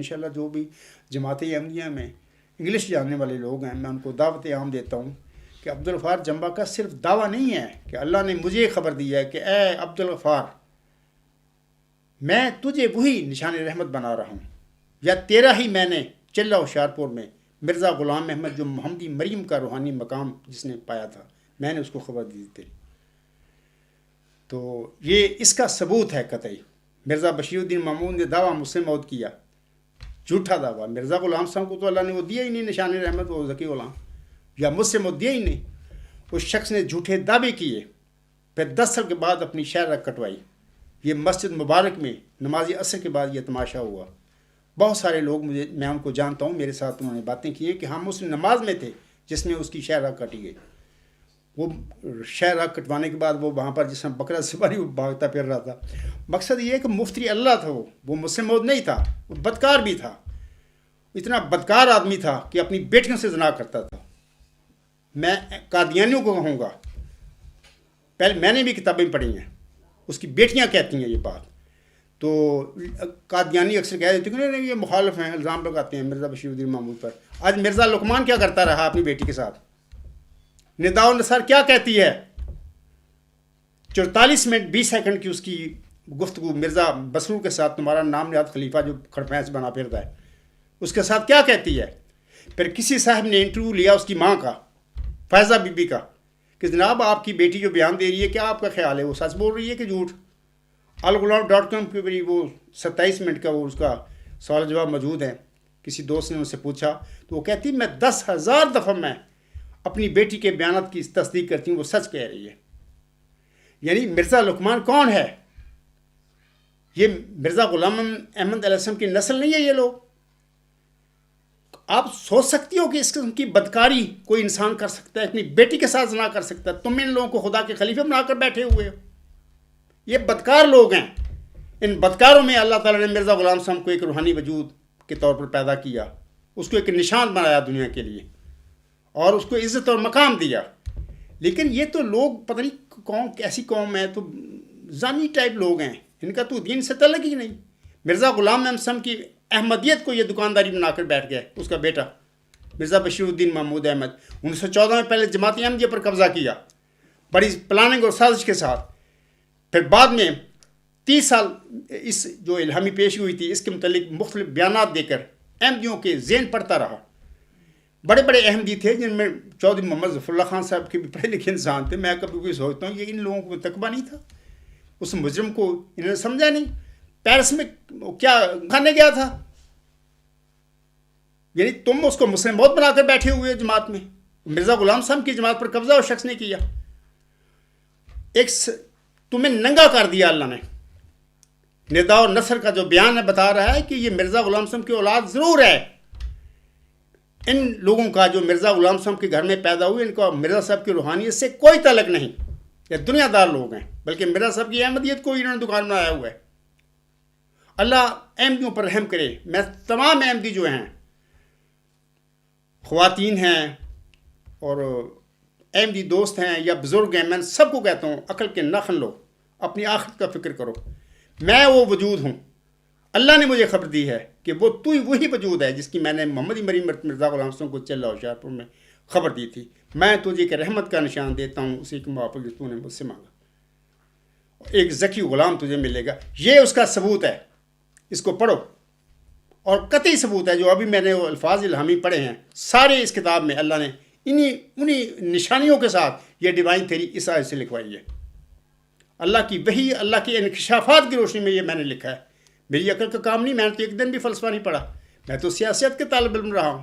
انشاءاللہ جو بھی جماعت احمدیہ میں انگلش جاننے والے لوگ ہیں، میں ان کو دعوت عام دیتا ہوں کہ عبدالغفار جمبا کا صرف دعویٰ نہیں ہے کہ اللہ نے مجھے خبر دی ہے کہ اے عبدالغفار میں تجھے وہی نشان رحمت بنا رہا ہوں، یا تیرا ہی میں نے چلہ ہوشیارپور میں مرزا غلام احمد جو محمدی مریم کا روحانی مقام جس نے پایا تھا، میں نے اس کو خبر دی تھی۔ تو یہ اس کا ثبوت ہے قطعی۔ مرزا بشیر الدین محمود نے دعویٰ مجھ سے موت کیا، جھوٹا دعویٰ۔ مرزا غلام صاحب کو تو اللہ نے وہ دیا ہی نہیں نشان رحمت، وہ ذکی غلام، یا مجھ سے موت دیا ہی نہیں۔ اس شخص نے جھوٹے دعوے کیے، پھر 10 سال کے بعد اپنی شہرہ کٹوائی۔ یہ مسجد مبارک میں نماز عصر کے بعد یہ تماشا ہوا۔ بہت سارے لوگ میں ان کو جانتا ہوں، میرے ساتھ انہوں نے باتیں کی ہیں کہ ہم اس نماز میں تھے جس میں اس کی شہرہ کٹی گئی۔ وہ شہرہ کٹوانے کے بعد وہ وہاں پر جس میں بکرا سواری وہ بھاگتا پھر رہا تھا۔ مقصد یہ ہے کہ مفتری اللہ تھا، وہ مسلم موت نہیں تھا، وہ بدکار بھی تھا، اتنا بدکار آدمی تھا کہ اپنی بیٹیوں سے زنا کرتا تھا۔ میں قادیانیوں کو کہوں گا، پہلے میں نے بھی کتابیں پڑھی ہیں، اس کی بیٹیاں کہتی ہیں یہ بات۔ تو قادیانی اکثر کہہ دیتے ہیں کہ نہیں یہ مخالف ہیں، الزام لگاتے ہیں مرزا بشیر الدین محمود پر۔ آج مرزا لقمان کیا کرتا رہا اپنی بیٹی کے ساتھ؟ ندا النصر کیا کہتی ہے؟ 44 منٹ 20 سیکنڈ کی اس کی گفتگو مرزا بسرور کے ساتھ، تمہارا نام نہاد خلیفہ جو کھڑپینس بنا پھرتا ہے، اس کے ساتھ کیا کہتی ہے؟ پھر کسی صاحب نے انٹرویو لیا اس کی ماں کا، فائزہ بی بی کا، کہ جناب آپ کی بیٹی جو بیان دے رہی ہے کیا آپ کا خیال ہے، وہ سچ بول رہی ہے کہ جھوٹ؟ alغلام.com پہ بھی وہ 27 منٹ کا وہ اس کا سوال جواب موجود ہے۔ کسی دوست نے ان سے پوچھا تو وہ کہتی میں 10,000 دفعہ میں اپنی بیٹی کے بیانات کی تصدیق کرتی ہوں، وہ سچ کہہ رہی ہے۔ یعنی مرزا لقمان کون ہے؟ یہ مرزا غلام احمد علیہ السلام کی نسل نہیں ہے یہ لوگ۔ آپ سوچ سکتی ہو کہ اس قسم کی بدکاری کوئی انسان کر سکتا ہے، اپنی بیٹی کے ساتھ زنا کر سکتا ہے؟ تم ان لوگوں کو خدا کے خلیفہ بنا کر بیٹھے ہوئے ہو۔ یہ بدکار لوگ ہیں۔ ان بدکاروں میں اللہ تعالیٰ نے مرزا غلام صاحب کو ایک روحانی وجود کے طور پر پیدا کیا، اس کو ایک نشان بنایا دنیا کے لیے، اور اس کو عزت اور مقام دیا۔ لیکن یہ تو لوگ پتہ نہیں قوم کیسی قوم ہے، تو زانی ٹائپ لوگ ہیں، ان کا تو دین سے تعلق ہی نہیں۔ مرزا غلام احمد صاحب کی احمدیت کو یہ دکانداری بنا کر بیٹھ گیا اس کا بیٹا مرزا بشیر الدین محمود احمد۔ 1914 میں پہلے جماعت احمدیہ پر قبضہ کیا بڑی پلاننگ اور سازش کے ساتھ، پھر بعد میں 30 سال اس جو الہامی پیش ہوئی تھی اس کے متعلق مختلف بیانات دے کر احمدیوں کے ذہن پڑھتا رہا۔ بڑے بڑے احمدی تھے جن میں چودھری محمد ظفر اللہ خان صاحب کے بھی پڑھے لکھے انسان تھے۔ میں کبھی کوئی سوچتا ہوں یہ ان لوگوں کو تقبہ نہیں تھا، اس مجرم کو انہوں نے سمجھا نہیں۔ پیرس میں کیا کھانے گیا تھا؟ یعنی تم اس کو مسلم موت بنا کر بیٹھے ہوئے جماعت میں۔ مرزا غلام صاحب کی جماعت پر قبضہ اس شخص نے کیا، تمہیں ننگا کر دیا اللہ نے۔ ندا اور نصر کا جو بیان ہے بتا رہا ہے کہ یہ مرزا غلام صاحب کی اولاد ضرور ہے۔ ان لوگوں کا جو مرزا غلام صاحب کے گھر میں پیدا ہوئے، ان کا مرزا صاحب کی روحانیت سے کوئی تعلق نہیں، یہ دنیا دار لوگ ہیں، بلکہ مرزا صاحب کی احمدیت کو انہوں نے دکان بنایا ہوا ہے۔ اللہ احمدیوں پر رحم کرے۔ میں تمام احمدی جو ہیں، خواتین ہیں اور احمدی دوست ہیں یا بزرگ ہیں، میں سب کو کہتا ہوں عقل کے ناخن لو، اپنی آخرت کا فکر کرو۔ میں وہ وجود ہوں، اللہ نے مجھے خبر دی ہے کہ وہ تو ہی وہی وجود ہے جس کی میں نے محمدی مریم مرزا غلام صاحب کو چلہ ہوشیارپور میں خبر دی تھی۔ میں تجھے ایک رحمت کا نشان دیتا ہوں، اسی کے موافق جو تو نے مجھ سے مانگا، ایک ذکی غلام تجھے ملے گا۔ یہ اس کا ثبوت ہے، اس کو پڑھو، اور قطعی ثبوت ہے جو ابھی میں نے وہ الفاظ الہامی پڑھے ہیں سارے اس کتاب میں، اللہ نے انہی نشانیوں کے ساتھ یہ ڈیوائن تھیری اس آیت سے لکھوائی ہے۔ اللہ کی وحی، اللہ کے انکشافات کی روشنی میں یہ میں نے لکھا ہے۔ میری عقل کا کام نہیں، میں نے تو ایک دن بھی فلسفہ نہیں پڑھا، میں تو سیاست کے طالب علم رہا ہوں۔